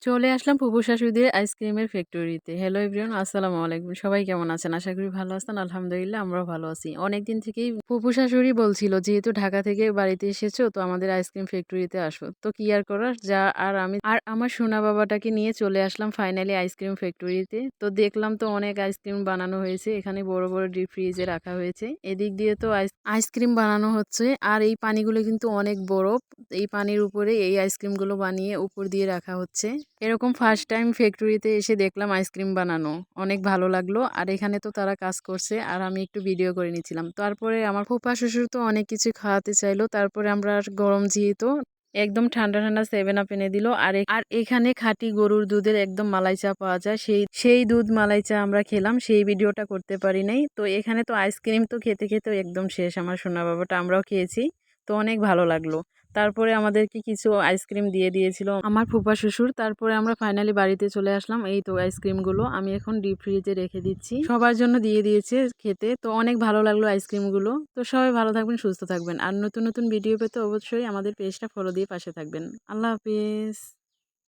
চলে আসলাম ফুপু শাশুড়িদের আইসক্রিমের ফ্যাক্টরিতে। হ্যালো এভরিওয়ান, আসসালামু আলাইকুম। সবাই কেমন আছেন? আশা করি ভালো আছেন। আলহামদুলিল্লাহ আমরাও ভালো আছি। অনেকদিন থেকেই ফুপু শাশুড়ি বলছিল, যেহেতু ঢাকা থেকে বাড়িতে এসেছো তো আমাদের আইসক্রিম ফ্যাক্টরিতে আসো। তো কি আর করার, যা আর আমি আর আমার সোনা বাবাটাকে নিয়ে চলে আসলাম ফাইনালি আইসক্রিম ফ্যাক্টরিতে। তো দেখলাম তো অনেক আইসক্রিম বানানো হয়েছে। এখানে বড় বড় ডিপ ফ্রিজে রাখা হয়েছে। এদিক দিয়ে তো আইসক্রিম বানানো হচ্ছে। আর এই পানিগুলো কিন্তু অনেক বরফ। এই পানির উপরে এই আইসক্রিমগুলো বানিয়ে উপর দিয়ে রাখা হচ্ছে। এরকম ফার্স্ট টাইম ফ্যাক্টরিতে এসে দেখলাম আইসক্রিম বানানো। অনেক ভালো লাগলো। আর এখানে তো তারা কাজ করছে আর আমি একটু ভিডিও করে নিচ্ছিলাম। তারপরে আমার ফুফা শ্বশুর তো অনেক কিছু খাওয়াতে চাইলো। তারপরে আমরা আর গরম যেহেতু একদম ঠান্ডা ঠান্ডা 7 আপ এনে দিল। আর এখানে খাঁটি গরুর দুধের একদম মালাই চা পাওয়া যায়। সেই দুধ মালাই চা আমরা খেলাম। সেই ভিডিওটা করতে পারি নাই। তো এখানে তো আইসক্রিম তো খেতে খেতে একদম শেষ আমার সোনা বাবাটা। আমরাও খেয়েছি। তো অনেক ভালো লাগলো। তারপরে আমাদেরকে কিছু আইসক্রিম দিয়ে দিয়েছিল আমার ফুপা শ্বশুর। তারপরে আমরা ফাইনালি বাড়িতে চলে আসলাম। এই তো আইসক্রিমগুলো আমি এখন ডিপ ফ্রিজে রেখে দিচ্ছি। সবার জন্য দিয়ে দিয়েছে খেতে। তো অনেক ভালো লাগলো আইসক্রিমগুলো। তো সবাই ভালো থাকবেন, সুস্থ থাকবেন। আর নতুন নতুন ভিডিও পেতে অবশ্যই আমাদের পেজটা ফলো দিয়ে পাশে থাকবেন। আল্লাহ হাফিজ।